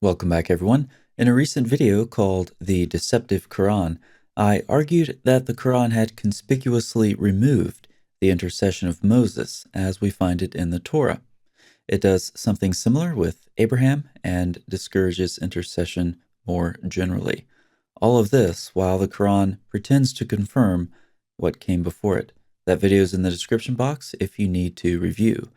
Welcome back, everyone. In a recent video called The Deceptive Quran, I argued that the Quran had conspicuously removed the intercession of Moses as we find it in the Torah. It does something similar with Abraham and discourages intercession more generally. All of this while the Quran pretends to confirm what came before it. That video is in the description box if you need to review.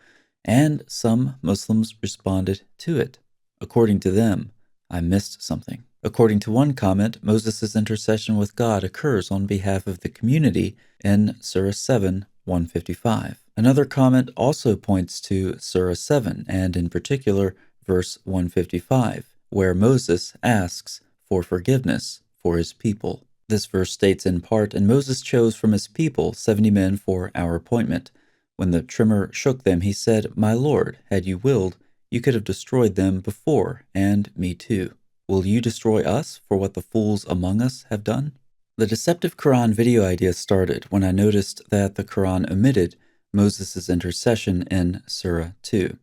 And some Muslims responded to it. According to them, I missed something. According to one comment, Moses' intercession with God occurs on behalf of the community in Surah 7, 155. Another comment also points to Surah 7, and in particular, verse 155, where Moses asks for forgiveness for his people. This verse states in part, "And Moses chose from his people 70 men for our appointment. When the trimmer shook them, he said, 'My Lord, had you willed, you could have destroyed them before, and me too. Will you destroy us for what the fools among us have done?'" The Deceptive Quran video idea started when I noticed that the Quran omitted Moses' intercession in Surah 2.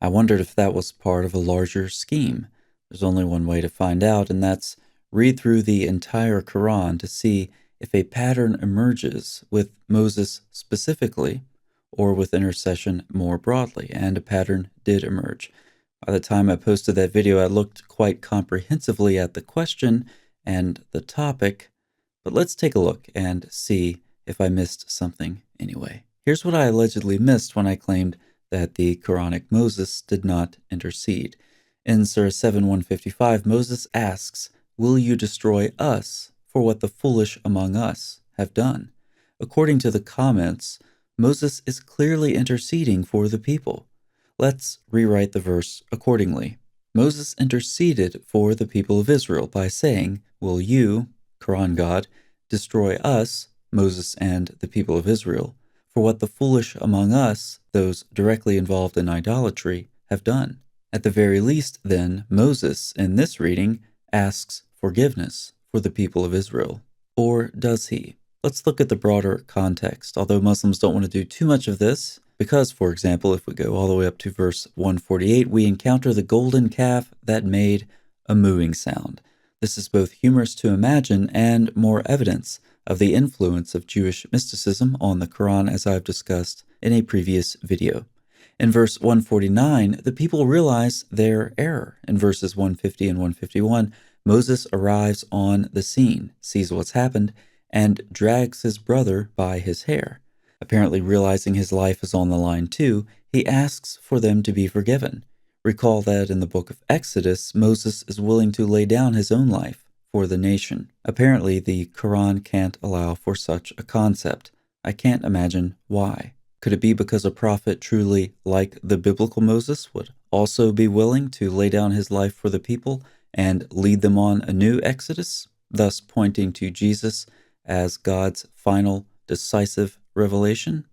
I wondered if that was part of a larger scheme. There's only one way to find out, and that's read through the entire Quran to see if a pattern emerges with Moses specifically, or with intercession more broadly, and a pattern did emerge. By the time I posted that video, I looked quite comprehensively at the question and the topic, but let's take a look and see if I missed something anyway. Here's what I allegedly missed when I claimed that the Quranic Moses did not intercede. In Surah 7, 155, Moses asks, "Will you destroy us for what the foolish among us have done?" According to the comments, Moses is clearly interceding for the people. Let's rewrite the verse accordingly. Moses interceded for the people of Israel by saying, "Will you, Quran God, destroy us, Moses and the people of Israel, for what the foolish among us, those directly involved in idolatry, have done?" At the very least, then, Moses, in this reading, asks forgiveness for the people of Israel. Or does he? Let's look at the broader context, although Muslims don't want to do too much of this, because, for example, if we go all the way up to verse 148, we encounter the golden calf that made a mooing sound. This is both humorous to imagine and more evidence of the influence of Jewish mysticism on the Quran, as I've discussed in a previous video. In verse 149, the people realize their error. In verses 150 and 151, Moses arrives on the scene, sees what's happened, and drags his brother by his hair. Apparently realizing his life is on the line too, he asks for them to be forgiven. Recall that in the book of Exodus, Moses is willing to lay down his own life for the nation. Apparently, the Quran can't allow for such a concept. I can't imagine why. Could it be because a prophet truly like the biblical Moses would also be willing to lay down his life for the people and lead them on a new Exodus, thus pointing to Jesus as God's final decisive revelation?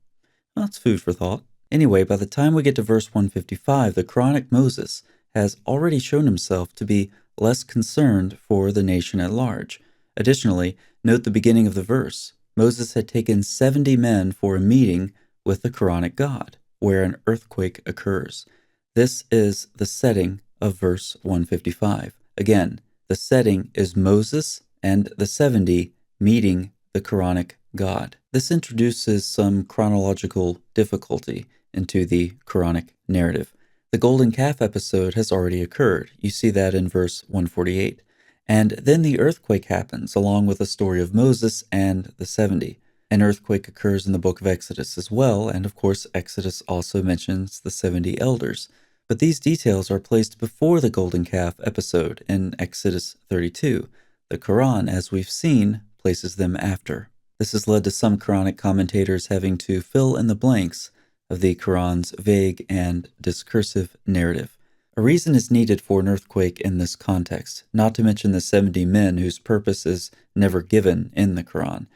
Well, that's food for thought. Anyway, by the time we get to verse 155, the Quranic Moses has already shown himself to be less concerned for the nation at large. Additionally, note the beginning of the verse. Moses had taken 70 men for a meeting with the Quranic God, where an earthquake occurs. This is the setting of verse 155. Again, the setting is Moses and the 70 meeting the Quranic God. This introduces some chronological difficulty into the Quranic narrative. The golden calf episode has already occurred. You see that in verse 148. And then the earthquake happens, along with the story of Moses and the 70. An earthquake occurs in the book of Exodus as well, and of course Exodus also mentions the 70 elders. But these details are placed before the golden calf episode in Exodus 32. The Quran, as we've seen, places them after. This has led to some Quranic commentators having to fill in the blanks of the Quran's vague and discursive narrative. A reason is needed for an earthquake in this context, not to mention the 70 men whose purpose is never given in the Quran.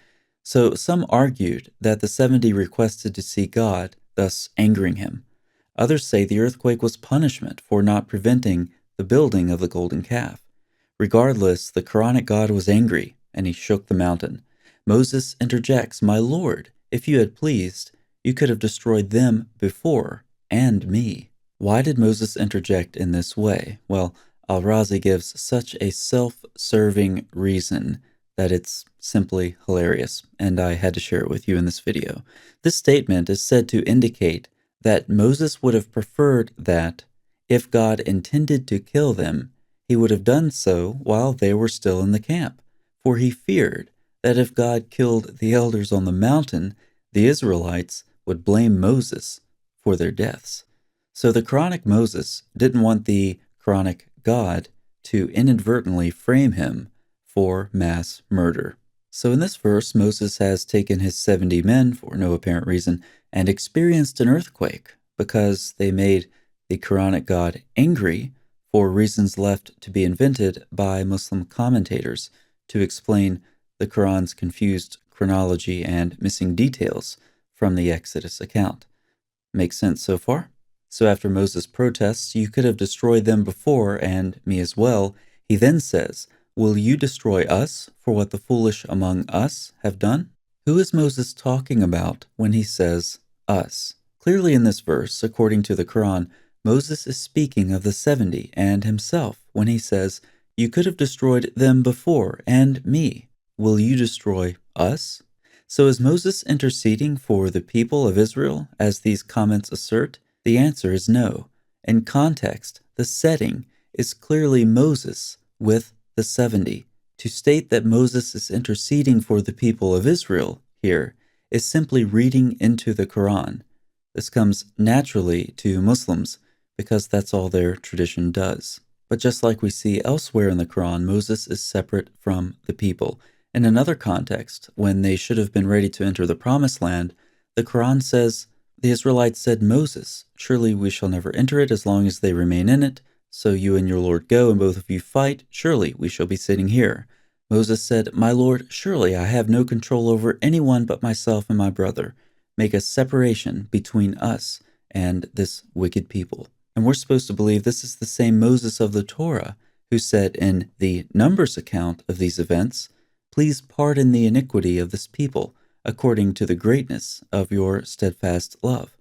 So some argued that the 70 requested to see God, thus angering him. Others say the earthquake was punishment for not preventing the building of the golden calf. Regardless, the Quranic God was angry, and he shook the mountain. Moses interjects, "My Lord, if you had pleased, you could have destroyed them before, and me." Why did Moses interject in this way? Well, Al-Razi gives such a self-serving reason that it's simply hilarious, and I had to share it with you in this video. This statement is said to indicate that Moses would have preferred that, if God intended to kill them, he would have done so while they were still in the camp, for he feared that if God killed the elders on the mountain, the Israelites would blame Moses for their deaths. So the Quranic Moses didn't want the Quranic God to inadvertently frame him for mass murder. So in this verse, Moses has taken his 70 men for no apparent reason and experienced an earthquake because they made the Quranic God angry for reasons left to be invented by Muslim commentators to explain the Quran's confused chronology and missing details from the Exodus account. Makes sense so far? So after Moses protests, "You could have destroyed them before, and me as well," he then says, "Will you destroy us for what the foolish among us have done?" Who is Moses talking about when he says us? Clearly in this verse, according to the Quran, Moses is speaking of the 70 and himself when he says, "You could have destroyed them before, and me. Will you destroy us?" So is Moses interceding for the people of Israel, as these comments assert? The answer is no. In context, the setting is clearly Moses with the 70. To state that Moses is interceding for the people of Israel here is simply reading into the Quran. This comes naturally to Muslims because that's all their tradition does. But just like we see elsewhere in the Quran, Moses is separate from the people. In another context, when they should have been ready to enter the Promised Land, the Quran says, "The Israelites said, 'Moses, surely we shall never enter it as long as they remain in it. So you and your Lord go, and both of you fight. Surely we shall be sitting here.' Moses said, 'My Lord, surely I have no control over anyone but myself and my brother. Make a separation between us and this wicked people.'" And we're supposed to believe this is the same Moses of the Torah who said in the Numbers account of these events, "Please pardon the iniquity of this people, according to the greatness of your steadfast love,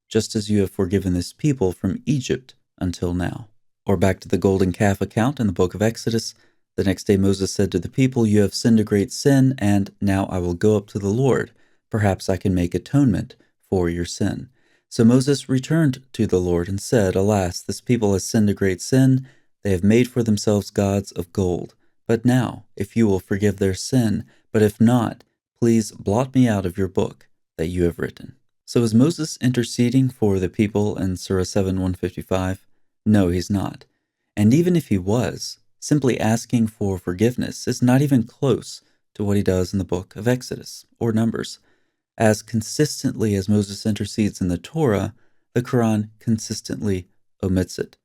just as you have forgiven this people from Egypt until now." Or back to the golden calf account in the book of Exodus, the next day Moses said to the people, "You have sinned a great sin, and now I will go up to the Lord. Perhaps I can make atonement for your sin." So Moses returned to the Lord and said, "Alas, this people has sinned a great sin. They have made for themselves gods of gold. But now, if you will forgive their sin, but if not, please blot me out of your book that you have written." So is Moses interceding for the people in Surah 7:155? No, he's not. And even if he was, simply asking for forgiveness is not even close to what he does in the book of Exodus or Numbers. As consistently as Moses intercedes in the Torah, the Quran consistently omits it.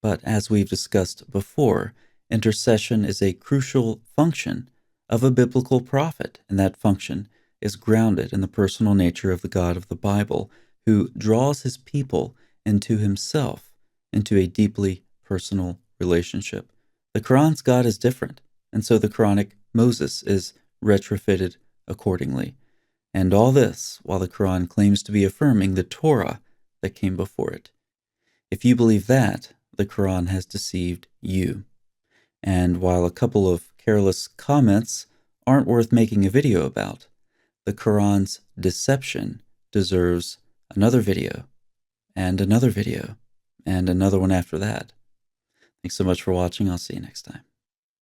But as we've discussed before, intercession is a crucial function of a biblical prophet, and that function is grounded in the personal nature of the God of the Bible, who draws his people into himself, into a deeply personal relationship. The Quran's God is different, and so the Quranic Moses is retrofitted accordingly. And all this while the Quran claims to be affirming the Torah that came before it. If you believe that, the Quran has deceived you. And while a couple of careless comments aren't worth making a video about, the Quran's deception deserves another video, and another video, and another one after that. Thanks so much for watching. I'll see you next time.